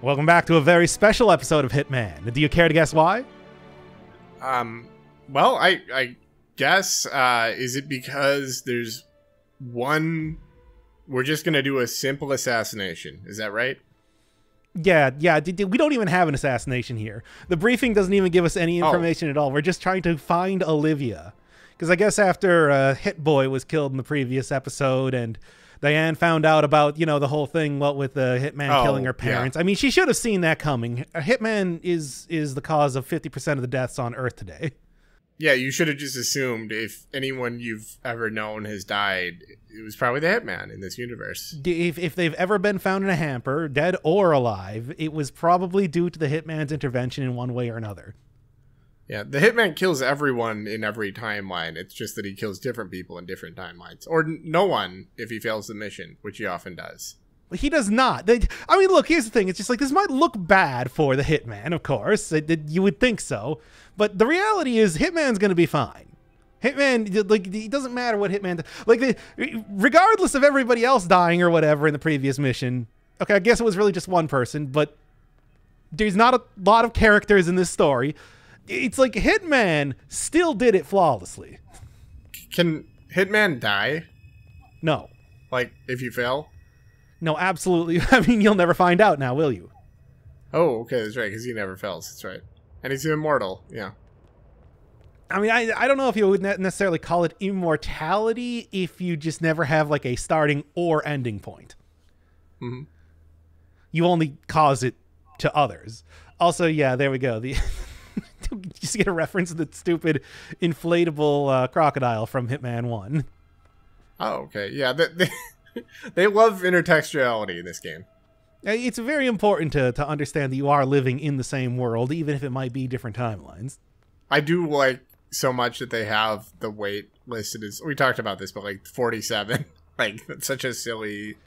Welcome back to a very special episode of Hitman. Do you care to guess why? Well, I guess, is it because there's one... We're just going to do a simple assassination. Is that right? Yeah. We don't even have an assassination here. The briefing doesn't even give us any information at all. We're just trying to find Olivia. Because I guess after Hit Boy was killed in the previous episode and Diane found out about, you know, the whole thing, what with the Hitman killing her parents. Yeah. I mean, she should have seen that coming. A Hitman is the cause of 50% of the deaths on Earth today. Yeah, you should have just assumed if anyone you've ever known has died, it was probably the Hitman in this universe. If they've ever been found in a hamper, dead or alive, it was probably due to the Hitman's intervention in one way or another. Yeah, the Hitman kills everyone in every timeline. It's just that he kills different people in different timelines. Or no one if he fails the mission, which he often does. He does not. I mean, look, here's the thing. It's just like, this might look bad for the Hitman, of course. You would think so. But the reality is, Hitman's going to be fine. Hitman, like, it doesn't matter what Hitman does. Like, regardless of everybody else dying or whatever in the previous mission. Okay, I guess it was really just one person, but there's not a lot of characters in this story. It's like Hitman still did it flawlessly. Can Hitman die? No. Like, if you fail? No, absolutely. I mean, you'll never find out now, will you? Oh, okay, that's right, because he never fails. That's right. And he's immortal, yeah. I mean, I don't know if you would necessarily call it immortality if you just never have, like, a starting or ending point. Mm-hmm. You only cause it to others. Also, yeah, there we go. The... Just get a reference to the stupid inflatable crocodile from Hitman 1. Oh, okay. Yeah, they love intertextuality in this game. It's very important to understand that you are living in the same world, even if it might be different timelines. I do like so much that they have the weight listed as... We talked about this, but like 47. Like, that's such a silly...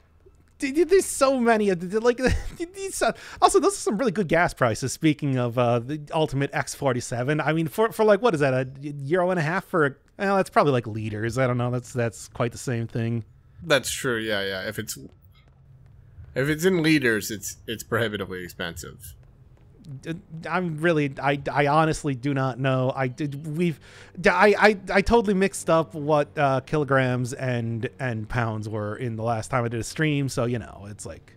There's so many. Like, also, those are some really good gas prices. Speaking of the Ultimate X47, I mean, for like, what is that, €1.50 for? Well, that's probably like liters. I don't know. That's quite the same thing. That's true. Yeah. If it's in liters, it's prohibitively expensive. I honestly do not know. I totally mixed up what kilograms and pounds were in the last time I did a stream, so you know, it's like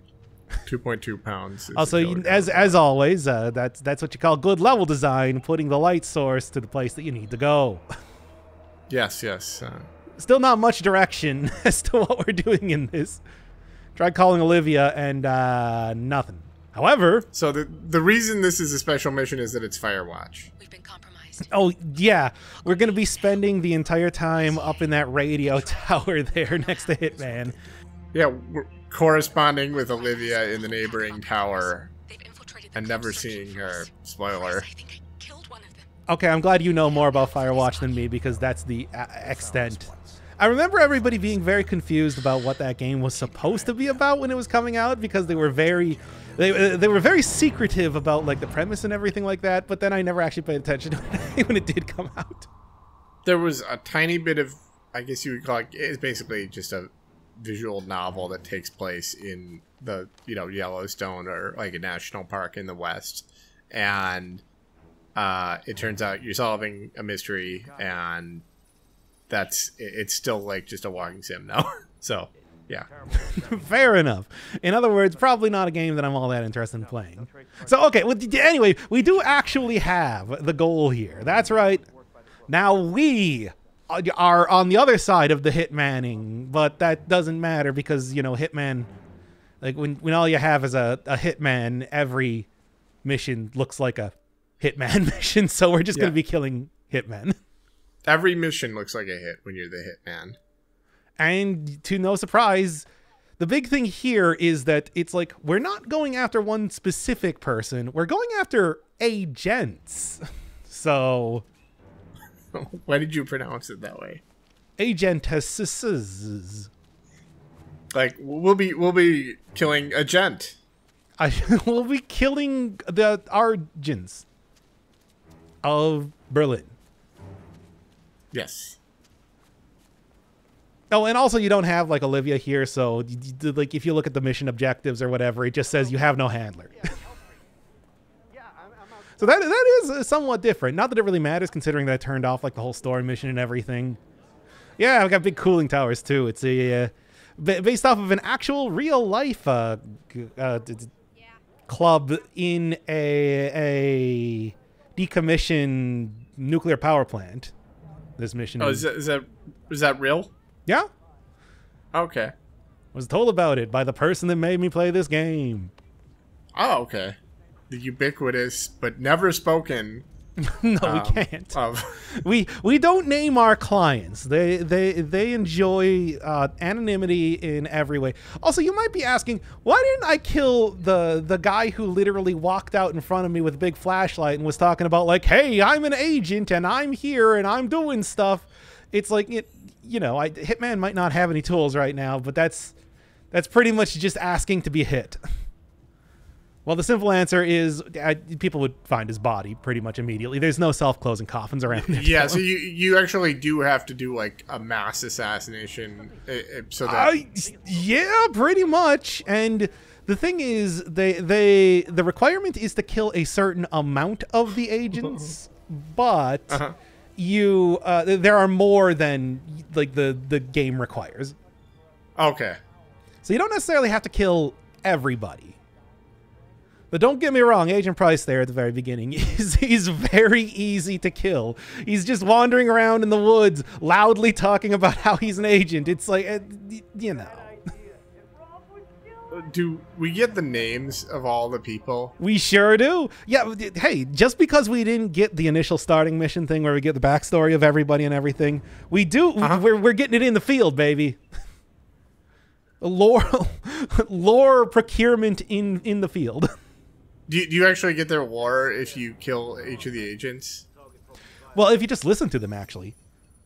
2.2 pounds. Also, as always, that's what you call good level design, putting the light source to the place that you need to go. Yes. Still not much direction as to what we're doing in this. Tried calling Olivia and nothing. However... So the reason this is a special mission is that it's Firewatch. We've been compromised. Oh, yeah. We're going to be spending the entire time up in that radio tower there next to Hitman. Yeah, we're corresponding with Olivia in the neighboring tower and never seeing her. Spoiler. Okay, I'm glad you know more about Firewatch than me because that's the extent. I remember everybody being very confused about what that game was supposed to be about when it was coming out because they were very secretive about like the premise and everything like that, but then I never actually paid attention to it when it did come out. There was a tiny bit of, I guess you would call it's basically just a visual novel that takes place in the, you know, Yellowstone or like a national park in the West. And it turns out you're solving a mystery and it's still like just a walking sim now. So, yeah. Fair enough. In other words, probably not a game that I'm all that interested in playing. So, okay. Well, anyway, we do actually have the goal here. That's right. Now we are on the other side of the Hitmaning, but that doesn't matter because, you know, Hitman, like when all you have is a Hitman, every mission looks like a Hitman mission. So we're just going to be killing Hitmen. Every mission looks like a hit when you're the Hitman. And to no surprise, the big thing here is that it's like, we're not going after one specific person. We're going after agents. So... Why did you pronounce it that way? Agentesses. Like, we'll be killing a gent. We'll be killing the Argents of Berlin. Yes. Oh, and also you don't have like Olivia here, so like if you look at the mission objectives or whatever, it just says you have no handler. So that is somewhat different. Not that it really matters, considering that I turned off like the whole story mission and everything. Yeah, I've got big cooling towers too. It's a based off of an actual real life club in a decommissioned nuclear power plant. This mission. Oh, is that real? Yeah. Okay. Was told about it by the person that made me play this game. Oh, okay. The ubiquitous but never spoken. No, we can't. We don't name our clients. They enjoy anonymity in every way. Also, you might be asking, why didn't I kill the guy who literally walked out in front of me with a big flashlight and was talking about like, hey, I'm an agent and I'm here and I'm doing stuff. It's like Hitman might not have any tools right now, but that's pretty much just asking to be hit. Well, the simple answer is people would find his body pretty much immediately. There's no self-closing coffins around there. Yeah, so you actually do have to do like a mass assassination, so that yeah, pretty much. And the thing is, the requirement is to kill a certain amount of the agents, but there are more than like the game requires. Okay. So you don't necessarily have to kill everybody. But don't get me wrong, Agent Price there at the very beginning, he's very easy to kill. He's just wandering around in the woods, loudly talking about how he's an agent. It's like, Do we get the names of all the people? We sure do. Yeah, hey, just because we didn't get the initial starting mission thing where we get the backstory of everybody and everything, we do. We're getting it in the field, baby. Lore procurement in the field. Do you actually get their lore if you kill each of the agents? Well, if you just listen to them, actually.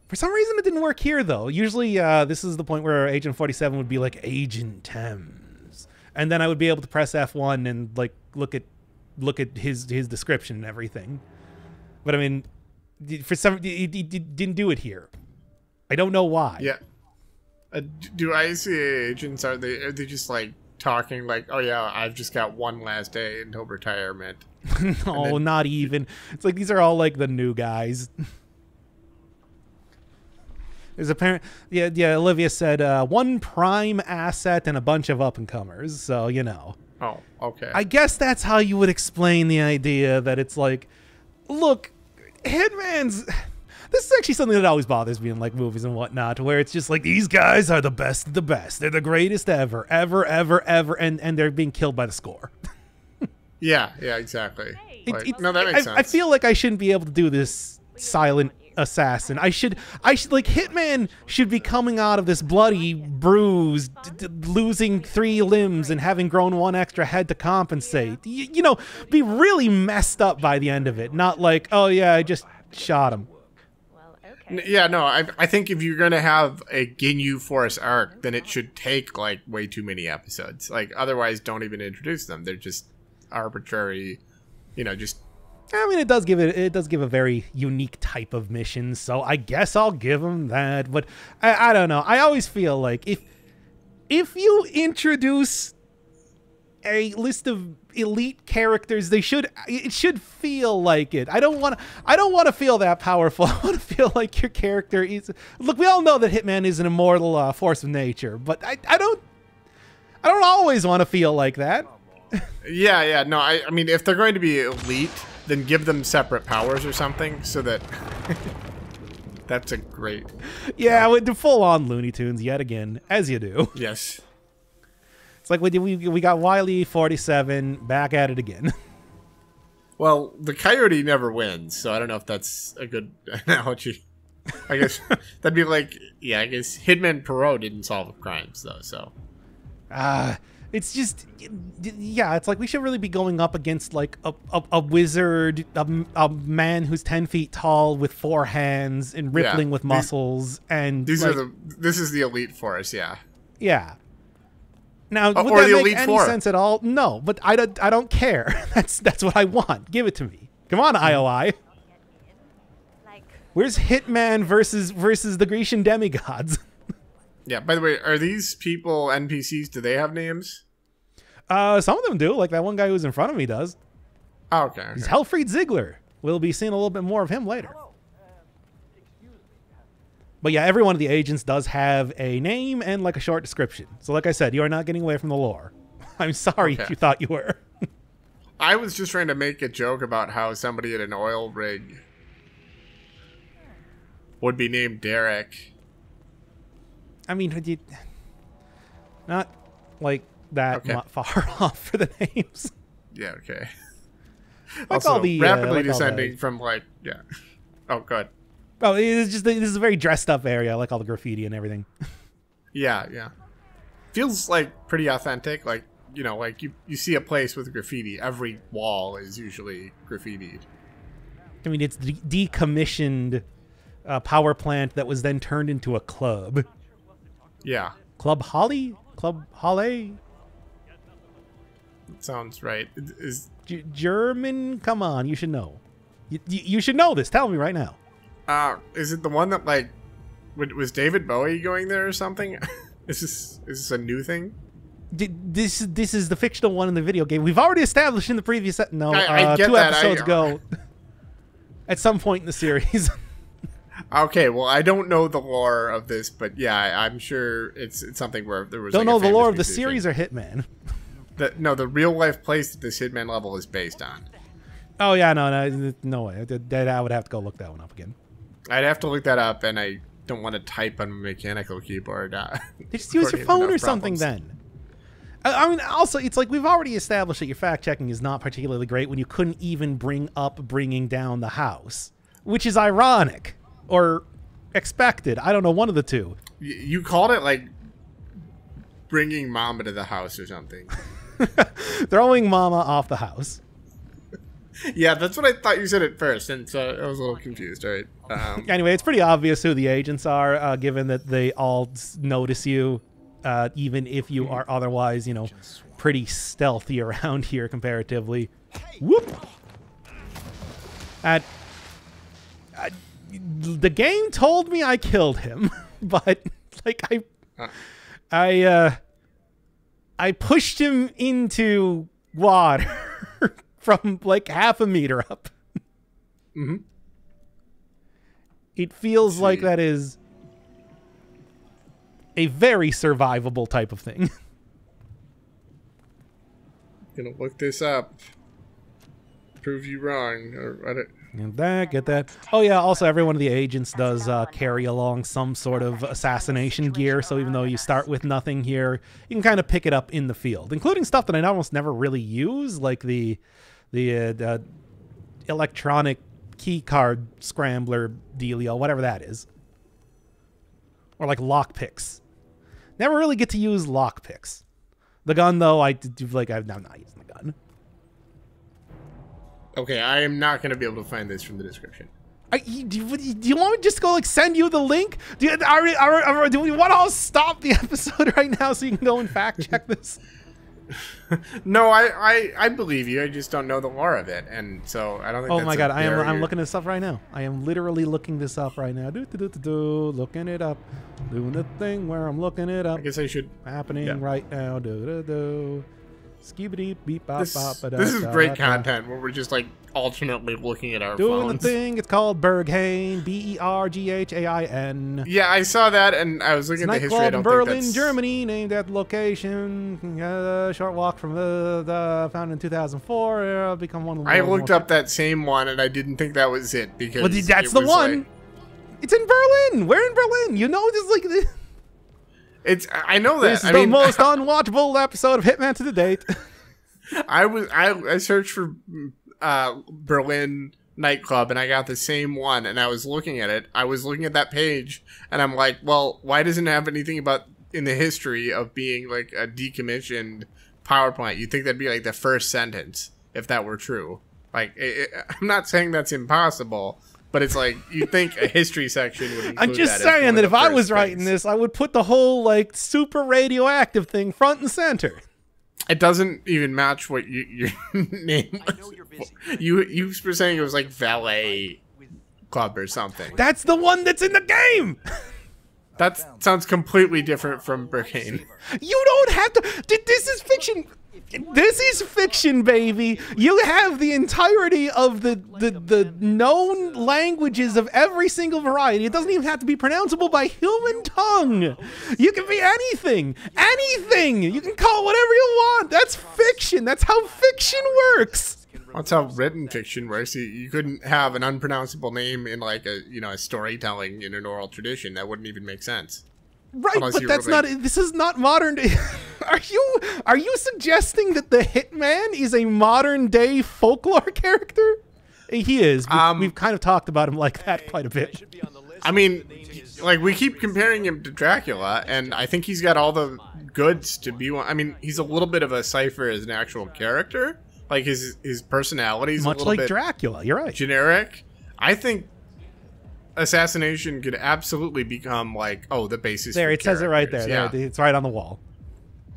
For some reason, it didn't work here, though. Usually, this is the point where Agent 47 would be like, Agent Thames. And then I would be able to press F1 and like look at his description and everything. But I mean, for some, he didn't do it here. I don't know why. Yeah. Do ICA agents, are they just like talking like, oh yeah, I've just got one last day until retirement? No, not even. It's like these are all like the new guys. There's yeah. Olivia said one prime asset and a bunch of up and comers. So Oh, okay. I guess that's how you would explain the idea that it's like, look, Hitman's. This is actually something that always bothers me in like movies and whatnot, where it's just like these guys are the best of the best. They're the greatest ever, and they're being killed by the score. yeah, exactly. No, that makes sense. I feel like I shouldn't be able to do this silent assassin. I should like Hitman should be coming out of this bloody, bruised, losing 3 limbs and having grown 1 extra head to compensate. Be really messed up by the end of it. Not like, oh yeah, I just shot him. Yeah, no, I think if you're going to have a Ginyu Force arc, then it should take, like, way too many episodes. Like, otherwise, don't even introduce them. They're just arbitrary, just... I mean, it does give a very unique type of mission, so I guess I'll give them that. But I don't know. I always feel like if you introduce a list of elite characters, it should feel like it. I don't want to feel that powerful. I want to feel like your character is. Look, we all know that Hitman is an immortal force of nature, but I don't always want to feel like that. Yeah. No, I mean, if they're going to be elite, then give them separate powers or something, so that that's a great. Yeah, with the full-on Looney Tunes yet again, as you do. Yes. It's like we got Wily 47 back at it again. Well, the coyote never wins, so I don't know if that's a good analogy. I guess that'd be like, yeah, I guess Hitman Perot didn't solve crimes though, so. It's just, yeah, it's like we should really be going up against like a wizard, a man who's 10 feet tall with 4 hands and rippling with muscles, and this is the elite force, yeah. Yeah. Now, would that make any sense at all? No, but I don't care. That's what I want. Give it to me. Come on, IOI. Where's Hitman versus the Grecian demigods? Yeah, by the way, are these people NPCs? Do they have names? Some of them do. Like that one guy who's in front of me does. Oh, okay. He's Helfried Ziegler. We'll be seeing a little bit more of him later. But yeah, every one of the agents does have a name and like a short description. So like I said, you are not getting away from the lore. I'm sorry if you thought you were. I was just trying to make a joke about how somebody at an oil rig would be named Derek. I mean, not like that far off for the names. Yeah, okay. Like also, all the rapidly like descending from like, yeah. Oh, good. Oh, it's just this is a very dressed up area. I like all the graffiti and everything. Yeah, yeah. Feels like pretty authentic. Like, you know, like you see a place with graffiti. Every wall is usually graffitied. I mean, it's decommissioned power plant that was then turned into a club. Yeah. Club Holly? Club Halle? Sounds right. Is German? Come on, you should know. You should know this. Tell me right now. Is it the one that like was David Bowie going there or something? Is this a new thing? This is the fictional one in the video game. We've already established in the previous no I get 2 that. episodes ago. At some point in the series. Okay, well, I don't know the lore of this, but yeah, I'm sure it's something where there was. Don't like know a the lore of the musician. series or Hitman. The real life place that this Hitman level is based on. Oh yeah, no way. I would have to go look that one up again. I'd have to look that up, and I don't want to type on a mechanical keyboard. Just use your phone or something then. I mean, also, it's like we've already established that your fact checking is not particularly great when you couldn't even bring up bringing down the house, which is ironic or expected. I don't know, one of the two. You called it like bringing Mama to the house or something. Throwing Mama off the house. Yeah, that's what I thought you said at first, and so I was a little confused. All right. Anyway, it's pretty obvious who the agents are, given that they all notice you, even if you are otherwise, you know, pretty stealthy around here comparatively. Whoop! The game told me I killed him, but like I pushed him into water. From like half a meter up. Mm-hmm. It feels like that is a very survivable type of thing. Gonna look this up. Prove you wrong. Get that. Oh yeah, also every one of the agents does carry along some sort of assassination gear, so even though you start with nothing here, you can kind of pick it up in the field, including stuff that I almost never really use, like the electronic key card scrambler dealio, whatever that is. Or like lockpicks. Never really get to use lockpicks. The gun, though, I'm not using the gun. Okay, I am not going to be able to find this from the description. Do you want me to just go like send you the link? Do we want to all stop the episode right now so you can go and fact check this? No, I believe you. I just don't know the lore of it, and so I don't think. Oh my god, I'm looking this up right now. I am literally looking this up right now. Looking it up, doing the thing where I'm looking it up. I guess I should. Happening right now. Skibidi beep bop bop. This is great content where we're just like alternately looking at our doing phones. The thing. It's called Berghain. Berghain. Yeah, I saw that, and I was looking at the history. I don't in Berlin, Germany, named at the location. Short walk from the founded in 2004. Become one of the. I looked up that same one, and I didn't think that was it because that's the one. Like, it's in Berlin. We're in Berlin. You know, just like this. I know that. This is the most unwatchable episode of Hitman to the date. I searched for Berlin nightclub, and I got the same one, and I was looking at it. I was looking at that page, and I'm like, well, why doesn't it have anything about in the history of being like a decommissioned power plant? You'd think that'd be like the first sentence if that were true. Like, I'm not saying that's impossible. But it's like, you think a history section would include. I'm just saying that if I was writing this, I would put the whole, like, super radioactive thing front and center. It doesn't even match what your name was. You were saying it was like Valet Club or something. That's the one that's in the game! That sounds completely different from Berghain. You don't have to... This is fiction! This is fiction, baby. You have the entirety of the known languages of every single variety. It doesn't even have to be pronounceable by human tongue. You can be anything. Anything. You can call it whatever you want. That's fiction. That's how fiction works. That's how written fiction works. You couldn't have an unpronounceable name in like a a storytelling in an oral tradition. That wouldn't even make sense. Right, but that's not. This is not modern day. Are you suggesting that the Hitman is a modern day folklore character? He is. We've kind of talked about him like that quite a bit. I mean, like we keep comparing him to Dracula, and I think he's got all the goods to be one. I mean, he's a little bit of a cipher as an actual character. Like his personality is much a little like bit Dracula. You're right. Generic. I think assassination could absolutely become like the basis. There, for it says it right there. Yeah. There, it's right on the wall.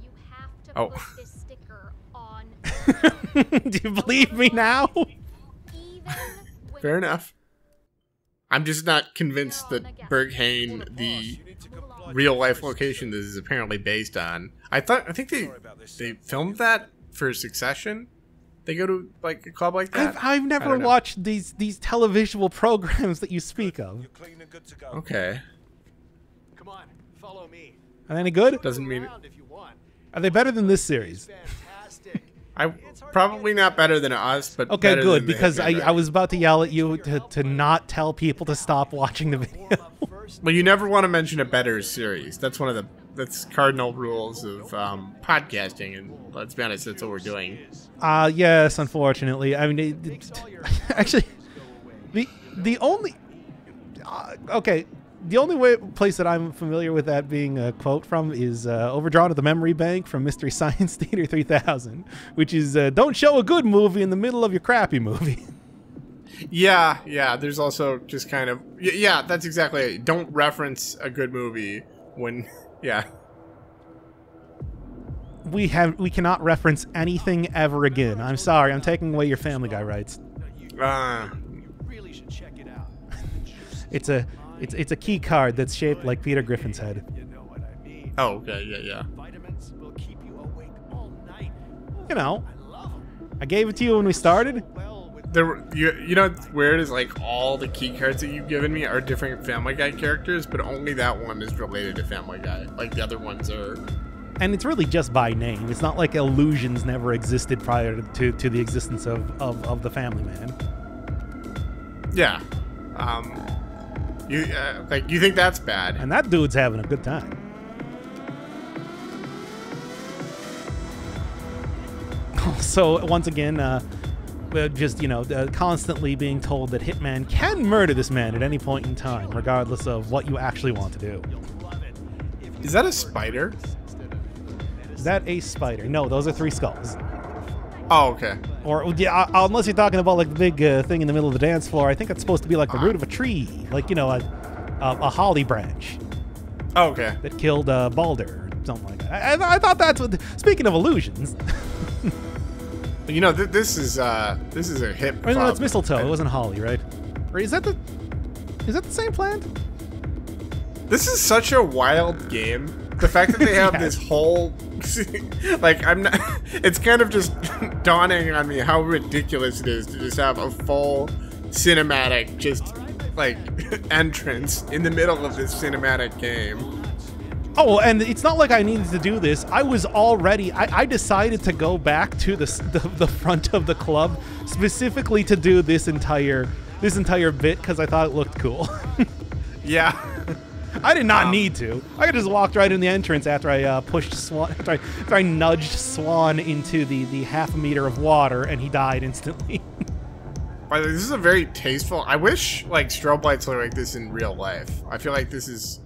You have to put this sticker on. Do you believe me now? Fair enough. I'm just not convinced that Berghain, the real life location this is apparently based on. I think they filmed that for Succession. They go to like a club like that. I've never watched these televisual programs that you speak of. Okay. Come on, follow me. Are they any good? Doesn't mean it. Are they better than this series? Probably not better than us, but okay, better good, than because I was about to yell at you to not tell people to stop watching the video. Well, you never want to mention a better series. That's one of that's cardinal rules of podcasting, and let's be honest, that's what we're doing. Yes, unfortunately. I mean, actually, the only the only place that I'm familiar with that being a quote from is overdrawn to the memory bank from Mystery Science Theater 3000, which is don't show a good movie in the middle of your crappy movie. Yeah. There's also just kind of that's exactly it. Don't reference a good movie when We cannot reference anything ever again. I'm sorry. I'm taking away your Family Guy rights. You really should check it out. It's a key card that's shaped like Peter Griffin's head. You know what I mean? Oh, okay, yeah. Vitamins will keep you awake all night. You know, I love 'em. I gave it to you when we started. Well, with You know what's weird is like all the key cards that you've given me are different Family Guy characters, but only that one is related to Family Guy. Like the other ones are. And it's really just by name. It's not like illusions never existed prior to the existence of the Family Man. Yeah. You think that's bad? And that dude's having a good time. So once again, just constantly being told that Hitman can murder this man at any point in time, regardless of what you actually want to do. Is that a spider? Is that a spider? No, those are 3 skulls. Oh, okay. Or unless you're talking about like the big thing in the middle of the dance floor, I think it's supposed to be like the root of a tree, like a holly branch. Oh, okay. That killed Balder, or something like that. I thought that's what. Speaking of illusions. This is a hip. Oh, no, it's mistletoe. It wasn't holly, right? Or is that the same plant? This is such a wild game. The fact that they have Yes. this whole, like, it's kind of just dawning on me how ridiculous it is to just have a full cinematic, just, like, entrance in the middle of this cinematic game. Oh, and it's not like I needed to do this. I was already, I decided to go back to the front of the club specifically to do this entire bit because I thought it looked cool. Yeah. I did not need to. I could just walked right in the entrance after I pushed Swan, after I nudged Swan into the half a meter of water, and he died instantly. By the way, this is a very tasteful. I wish like strobe lights were like this in real life. I feel like this is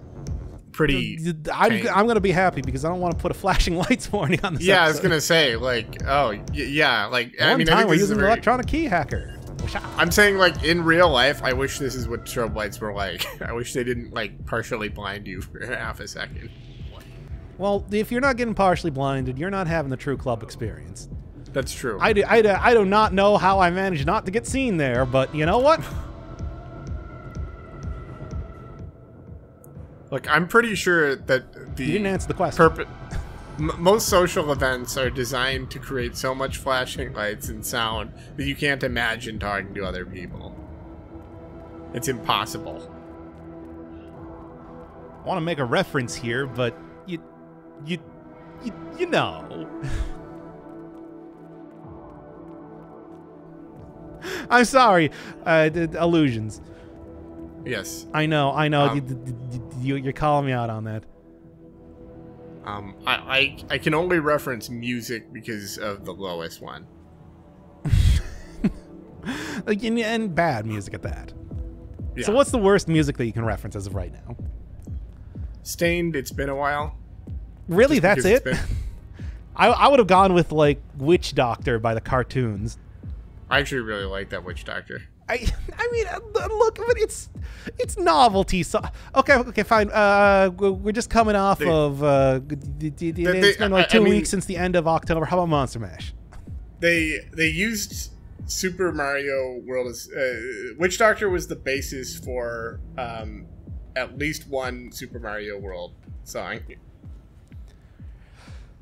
pretty. I'm gonna be happy because I don't want to put a flashing lights warning on this. Yeah, episode. I was gonna say like, yeah, like One I time think we're this is using a an very, electronic key hacker. I'm saying like in real life, I wish this is what strobe lights were like. I wish they didn't like partially blind you for half a second. Well, if you're not getting partially blinded, you're not having the true club experience. That's true. I do not know how I managed not to get seen there, but you know what? Look, I'm pretty sure that the You didn't answer the question. Most social events are designed to create so much flashing lights and sound that you can't imagine talking to other people. It's impossible. I want to make a reference here, but you know. I'm sorry. Illusions. Yes. I know. You're calling me out on that. I can only reference music because of the lowest one. And bad music at that. Yeah. So what's the worst music that you can reference as of right now? Stained, It's Been a While. Really? Just That's because it? I would have gone with like Witch Doctor by the cartoons. I actually really like that Witch Doctor. I mean, look, but it's novelty. So okay, fine. We're just coming off of. It's been like 2 weeks since the end of October. How about Monster Mash? They used Super Mario World as Witch Doctor was the basis for at least one Super Mario World song.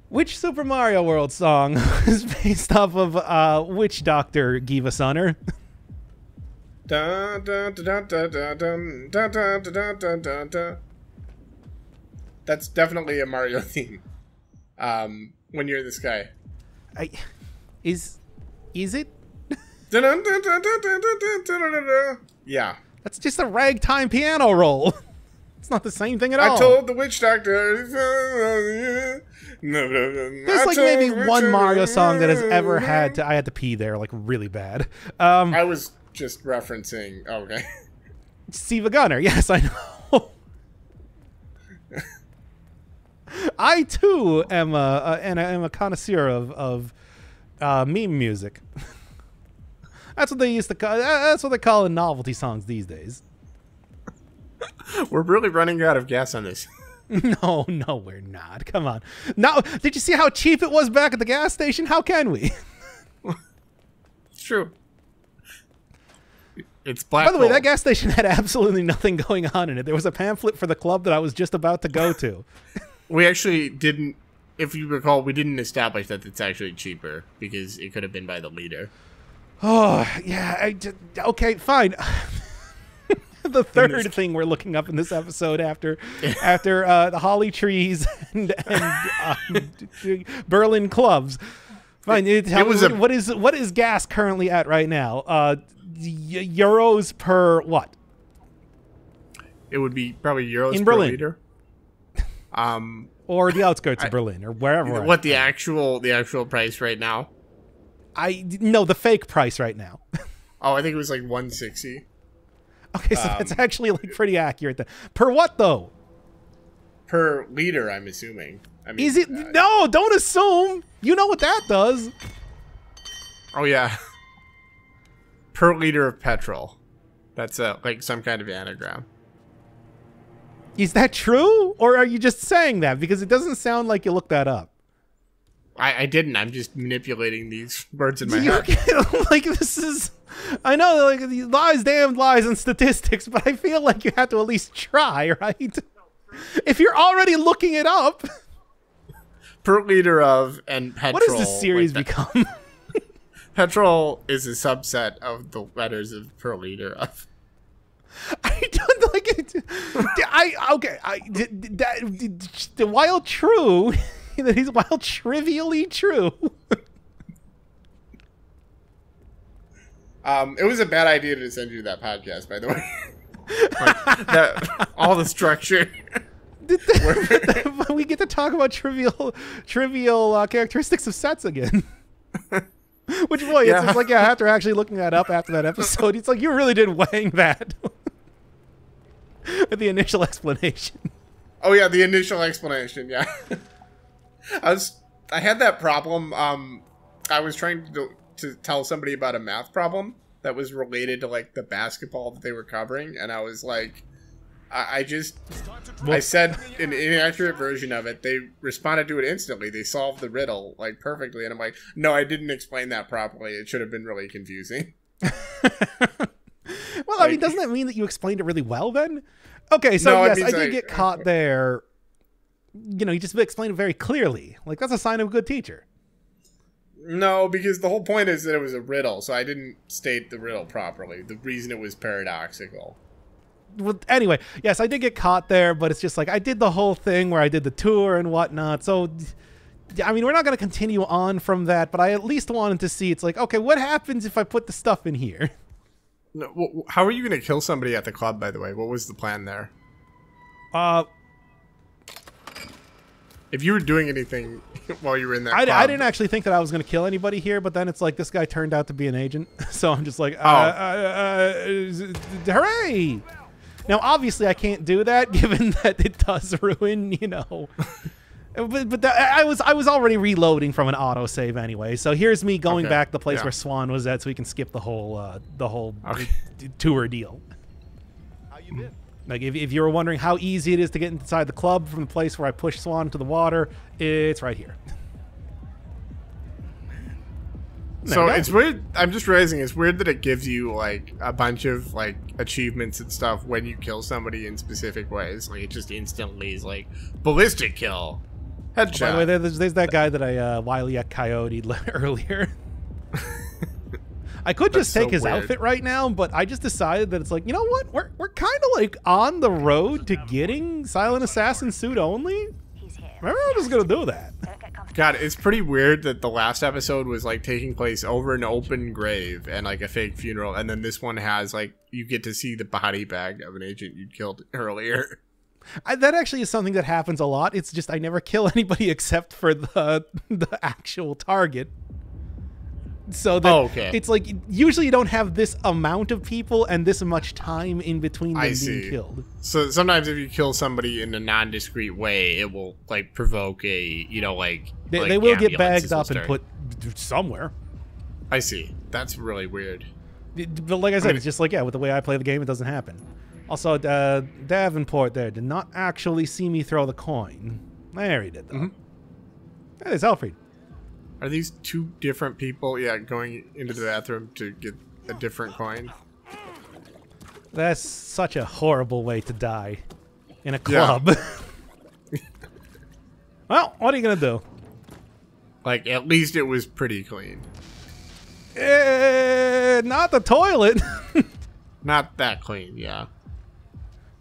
Which Super Mario World song is based off of Witch Doctor Give Us Honor? Dun, dun, dun, dun, dun, dun, dun, dun, dun, dun, dun, dun. That's definitely a Mario theme. When you're in the sky. Is it? Dun, dun, dun, dun, dun, dun, dun, dun, dun, dun. Yeah. That's just a ragtime piano roll. It's not the same thing at all. I told the Witch Doctor. There's like maybe one Mario song that has ever had to. I had to pee there like really bad. I was just referencing. Okay. Steve Gunner. Yes, I know. I too am a connoisseur of meme music. That's what they used to call. That's what they call in novelty songs these days. We're really running out of gas on this. No, we're not. Come on. Now, did you see how cheap it was back at the gas station? How can we? It's true. It's black. By the way, that gas station had absolutely nothing going on in it. There was a pamphlet for the club that I was just about to go to. We actually didn't, if you recall, we didn't establish that it's actually cheaper because it could have been by the liter. Oh, yeah. Okay, fine. The third thing we're looking up in this episode after the holly trees and Berlin clubs. Fine. What is gas currently at right now? Euros per what? It would be probably euros in per Berlin. liter. Or the outskirts of Berlin, or wherever. What the actual price right now? No, the fake price right now. Oh, I think it was like 160. Okay, so that's actually like pretty accurate. Per what though? Per liter, I'm assuming. I mean, is it? No, don't assume. You know what that does. Oh yeah. Per liter of petrol. That's like some kind of anagram. Is that true, or are you just saying that because it doesn't sound like you looked that up? I didn't. I'm just manipulating these words in my head. Like this is. I know, like lies, damned lies, and statistics, but I feel like you have to at least try, right? If you're already looking it up. Per liter of and petrol. What does this series become? Petrol is a subset of the letters of per liter of. I don't like it. While true, that is while trivially true. It was a bad idea to send you that podcast, by the way. All the structure. We get to talk about trivial characteristics of sets again. Which boy, it's just like after actually looking that up after that episode, it's like you really did wang that with the initial explanation. Oh yeah, the initial explanation. Yeah, I had that problem. I was trying to tell somebody about a math problem that was related to like the basketball that they were covering, and I was like, I said an inaccurate version of it. They responded to it instantly. They solved the riddle like perfectly, and I'm like, no, I didn't explain that properly. It should have been really confusing. Well, I mean, doesn't that mean that you explained it really well then? Okay, so no, yes, I did get caught there. you just explained it very clearly. Like, that's a sign of a good teacher. No, because the whole point is that it was a riddle, so I didn't state the riddle properly. The reason it was paradoxical. Well, anyway, yes, I did get caught there, but it's just like I did the whole thing where I did the tour and whatnot. So, I mean, we're not going to continue on from that, but I at least wanted to see. It's like, okay, what happens if I put the stuff in here? No, how are you going to kill somebody at the club, by the way? What was the plan there? If you were doing anything while you were in that club... I didn't actually think that I was going to kill anybody here, but then it's like this guy turned out to be an agent. So I'm just like, hooray! Now, obviously, I can't do that, given that it does ruin, But I was already reloading from an autosave anyway. So here's me going back to the place where Swan was at, so we can skip the whole tour deal. How you been? Like, if you were wondering how easy it is to get inside the club from the place where I pushed Swan into the water, it's right here. So it's weird. I'm just realizing it's weird that it gives you like a bunch of like achievements and stuff when you kill somebody in specific ways. Like it just instantly is like ballistic kill, headshot. By the way, there's that guy that I Wily Coyote earlier. I could just take his outfit right now, but I just decided that it's like, you know what? We're kind of like on the road to getting Silent Assassin suit only. Maybe I'm just gonna do that. God, it's pretty weird that the last episode was like taking place over an open grave and like a fake funeral, and then this one has like you get to see the body bag of an agent you killed earlier. That actually is something that happens a lot. It's just I never kill anybody except for the actual target. So that it's like usually you don't have this amount of people and this much time in between them being killed. So sometimes if you kill somebody in a non-discreet way, it will like provoke a they will get bagged up and put somewhere. I see. That's really weird. But like I said, it's just like with the way I play the game, it doesn't happen. Also, Davenport there did not actually see me throw the coin. There he did though. That is Alfred. Are these two different people, going into the bathroom to get a different coin? That's such a horrible way to die. In a club. Yeah. Well, what are you going to do? Like, at least it was pretty clean. Not the toilet. Not that clean, yeah.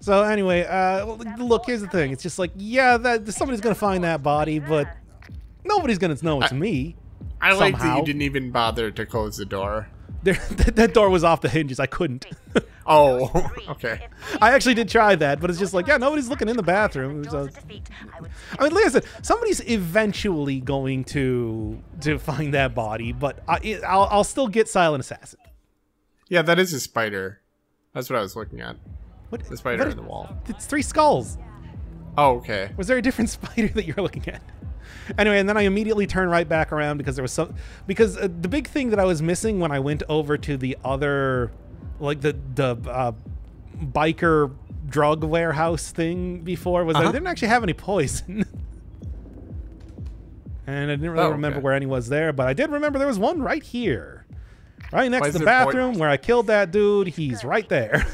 So anyway, look, here's the thing. It's just like, somebody's going to find that body, but... nobody's going to know it's me. I like that you didn't even bother to close the door. That door was off the hinges. I couldn't. Oh, okay. I actually did try that, but it's just like, nobody's looking in the bathroom. So, I mean, like I said, somebody's eventually going to find that body, but I'll still get Silent Assassin. Yeah, that is a spider. That's what I was looking at. What? The spider in the wall. It's 3 skulls. Oh, okay. Was there a different spider that you're looking at? Anyway, and then I immediately turned right back around because there was the big thing that I was missing when I went over to the other, like the biker drug warehouse thing before was that I didn't actually have any poison. And I didn't really remember where any was there, but I did remember there was one right here. Right next to the bathroom where I killed that dude. He's right there.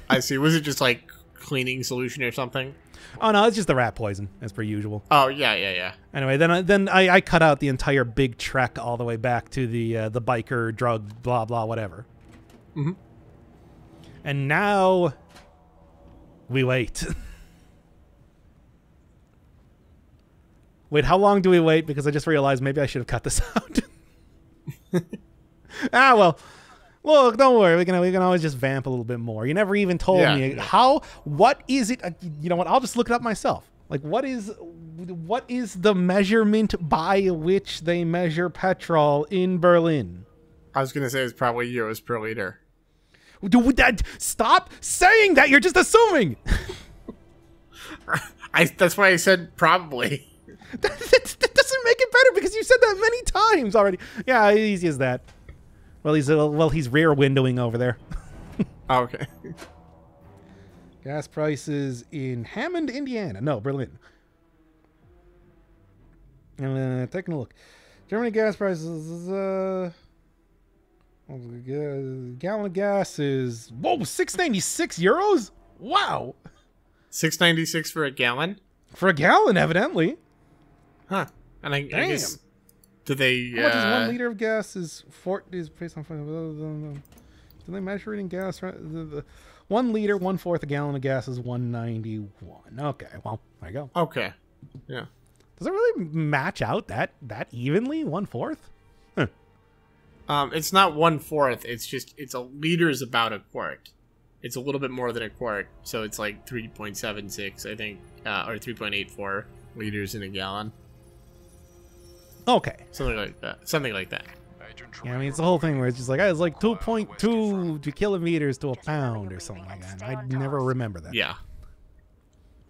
I see. Was it just like cleaning solution or something? Oh no, it's just the rat poison, as per usual. Oh yeah. Anyway, then I cut out the entire big trek all the way back to the biker drug blah blah whatever. And now we wait. Wait, how long do we wait? Because I just realized maybe I should have cut this out. Well. Look, don't worry. We can always just vamp a little bit more. You never even told me what is it? You know what? I'll just look it up myself. Like, what is the measurement by which they measure petrol in Berlin? I was gonna say it's probably euros per liter. Stop saying that. You're just assuming. That's why I said probably. That doesn't make it better because you said that many times already. Yeah, easy as that. Well, he's rear windowing over there. Oh, okay. Gas prices in Hammond, Indiana. No, Berlin. Taking a look. Germany gas prices. Gallon of gas is €6.96. Wow. $6.96 for a gallon. For a gallon, evidently. Huh. And I guess... Do they... How much is 1 liter of gas is based on... Do they measure it in gas? Right? The 1 liter, 1/4 a gallon of gas is 191. Okay, well, there you go. Okay. Yeah. Does it really match out that evenly? 1/4? Huh. It's not 1/4. It's a liter is about a quart. It's a little bit more than a quart, so it's like 3.76, I think, or 3.84 liters in a gallon. Okay. Something like that. Something like that. Yeah, I mean, it's the whole thing where it's just like, it's like 2.2 kilometers to a pound or something like that. I never remember that. Yeah.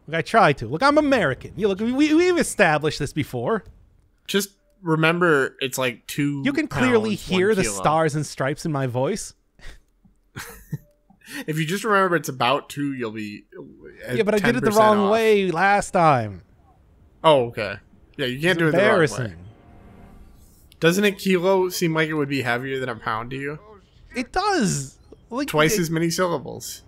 Look, I try to. Look, I'm American. You look, we've established this before. Just remember, it's like 2 You can clearly pounds, hear 1 the kilo. stars and stripes in my voice. If you just remember it's about 2, you'll be Yeah, but I did it the wrong off. way last time. Oh, okay. Yeah, you can't do it the wrong way. Doesn't a kilo seem like it would be heavier than a pound to you? It does. Like, Twice as many syllables.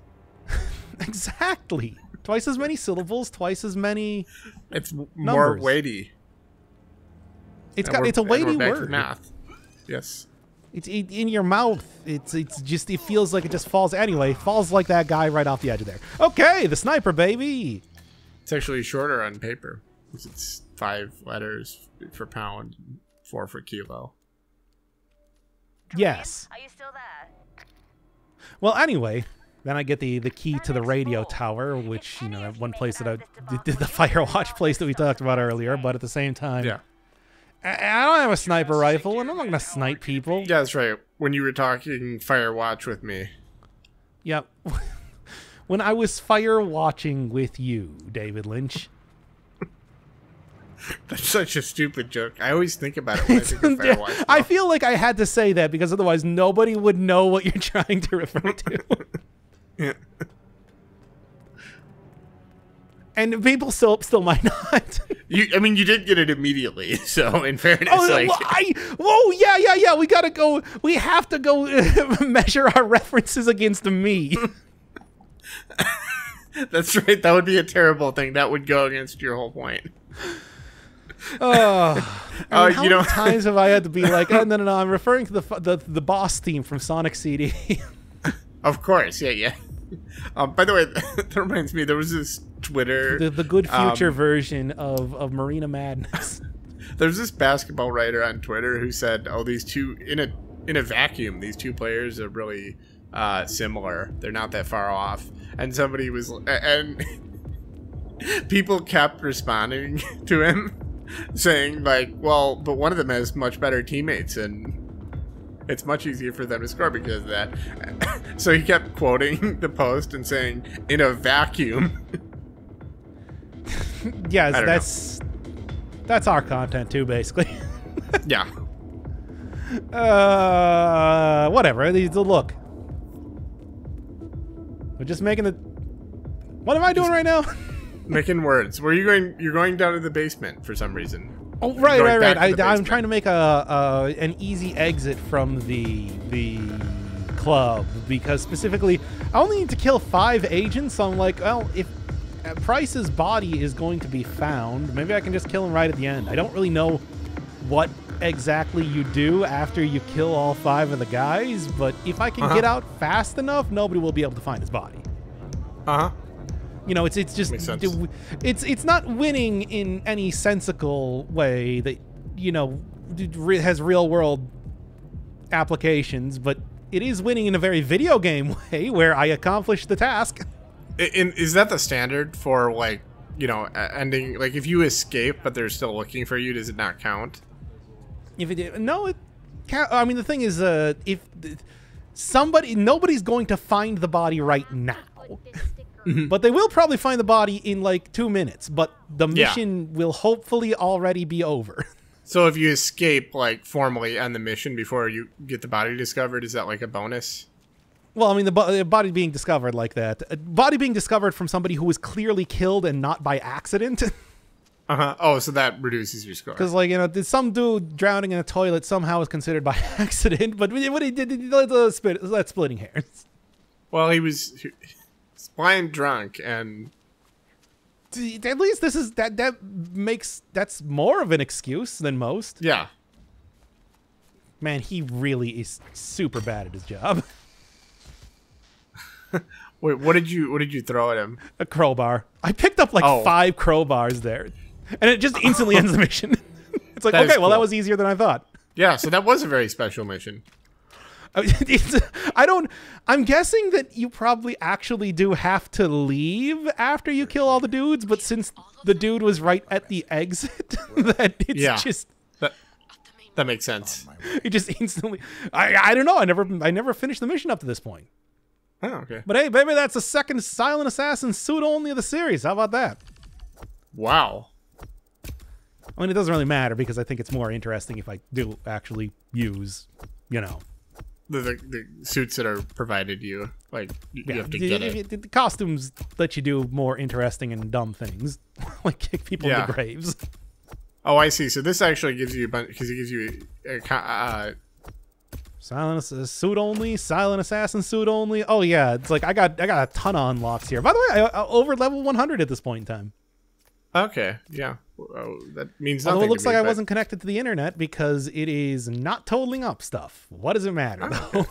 Exactly. Twice as many syllables, twice as many. It's more Numbers. weighty. It's And a weighty we're back to word. math. Yes. It's in your mouth. It's just, it feels like it just falls anyway. Falls like that guy right off the edge of there. Okay, the sniper, baby. It's actually shorter on paper. It's 5 letters for pound, 4 for kilo. Yes. Are you still there? Well, anyway, then I get the key to the radio tower, which, you know, that one place that I did the Firewatch place that we talked about earlier, but at the same time, Yeah. I don't have a sniper rifle, and I'm not going to snipe people. Yeah, that's right. When you were talking Firewatch with me. Yep. When I was fire watching with you, David Lynch. That's such a stupid joke. I always think about it when I think of Firewatch. I feel like I had to say that because otherwise nobody would know what you're trying to refer to. Yeah. And people still might not. I mean, you did get it immediately. So, in fairness, Yeah. We gotta go. We have to go measure our references against me. That's right. That would be a terrible thing. That would go against your whole point. How you know, many times have I had to be like, oh, no, I'm referring to the boss theme from Sonic CD. Of course, yeah. By the way, that reminds me, there was this Twitter... the good future version of Marina Madness. There's this basketball writer on Twitter who said, oh, these two, in a vacuum, these two players are really similar. They're not that far off. And somebody was... And people kept responding to him, saying, like, well, but one of them has much better teammates, and it's much easier for them to score because of that. So he kept quoting the post and saying, in a vacuum. Yes, that's our content too, basically. Yeah. Whatever. Look, we're just making the. What am I doing right now? Making words. Where are you going? You're going down to the basement for some reason. Oh, right. I'm basement. trying to make an easy exit from the club because specifically, I only need to kill 5 agents. So I'm like, well, if Price's body is going to be found, maybe I can just kill him right at the end. I don't really know what exactly you do after you kill all 5 of the guys, but if I can get out fast enough, nobody will be able to find his body. You know, it's just it's not winning in any sensical way that, you know, has real world applications, but it is winning in a very video game way where I accomplish the task. Is that the standard for, like, you know, ending, like, if you escape but they're still looking for you, does it not count? If it no, it can't. I mean, the thing is, if nobody's going to find the body right now. But they will probably find the body in like 2 minutes, but the mission will hopefully already be over. So if you escape, like, formally end the mission before you get the body discovered, is that like a bonus? Well, I mean, the body being discovered like that. A body being discovered from somebody who was clearly killed and not by accident. Oh, so that reduces your score. Because, like, you know, some dude drowning in a toilet somehow is considered by accident, but what he did, that's splitting hairs. Well, he was blind drunk, and At least this is that's more of an excuse than most. Yeah. Man, he really is super bad at his job. Wait, what did you throw at him? A crowbar. I picked up like 5 crowbars there, and it just instantly ends the mission. It's like, That is okay, well, that cool. was easier than I thought. Yeah, so that was a very special mission. I'm guessing that you probably actually do have to leave after you kill all the dudes, but since the dude was right at the exit, that it's just That makes sense. it just instantly. I don't know. I never finished the mission up to this point. Oh, okay. But hey, maybe that's the second Silent Assassin suit only of the series. How about that? Wow. I mean, it doesn't really matter because I think it's more interesting if I do actually use, you know. The suits that are provided you, like, you have to get it. The costumes let you do more interesting and dumb things, like kick people in the graves. Oh, I see. So this actually gives you a bunch, because it gives you Silent suit only, Silent Assassin suit only. Oh yeah, it's like I got a ton of unlocks here. By the way, I over level 100 at this point in time. Okay, yeah. That means nothing. Although it looks to me, like I but- wasn't connected to the internet because it is not totaling up stuff. What does it matter though?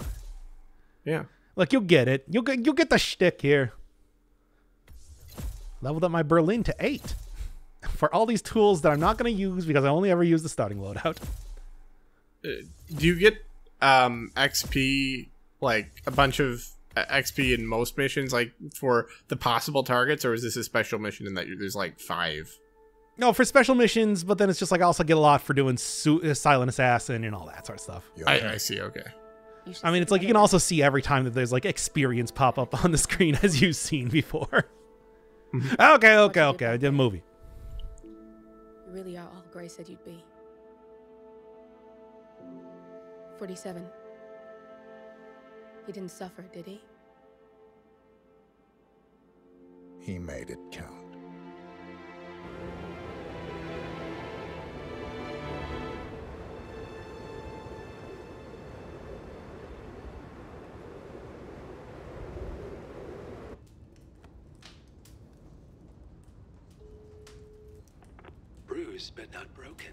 Yeah. Look, you'll get it. You'll get the shtick here. Leveled up my Berlin to 8 for all these tools that I'm not going to use because I only ever use the starting loadout. Do you get XP, like a bunch of XP in most missions, like for the possible targets, or is this a special mission in that there's like 5? No, for special missions, but then it's just like I also get a lot for doing Silent Assassin and all that sort of stuff. I see. Okay. I mean, it's like you can also see every time that there's like experience pop up on the screen as you've seen before. Okay. I did a movie. You really are all Gray said you'd be. 47. He didn't suffer, did he? He made it count. Bruised but not broken.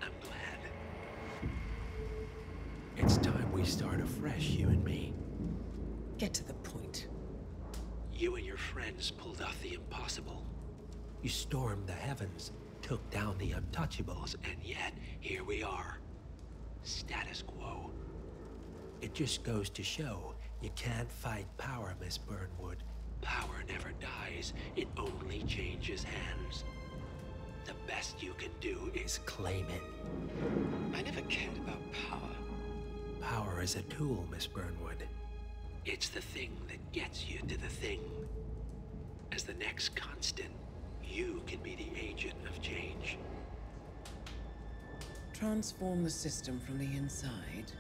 I'm glad. It's time we start afresh, you and me. Get to the point. You and your friends pulled off the impossible. You stormed the heavens, took down the untouchables, and yet here we are. Status quo. It just goes to show you can't fight power, Miss Burnwood. Power never dies, it only changes hands. The best you can do is claim it. I never cared about power. Power is a tool, Miss Burnwood. It's the thing that gets you to the thing. As the next constant, you can be the agent of change. Transform the system from the inside,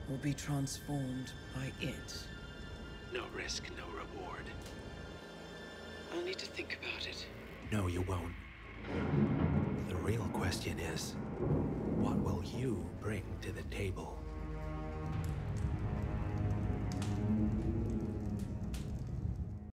or be transformed by it. No risk, no reward. I'll need to think about it. No, you won't. The real question is, what will you bring to the table?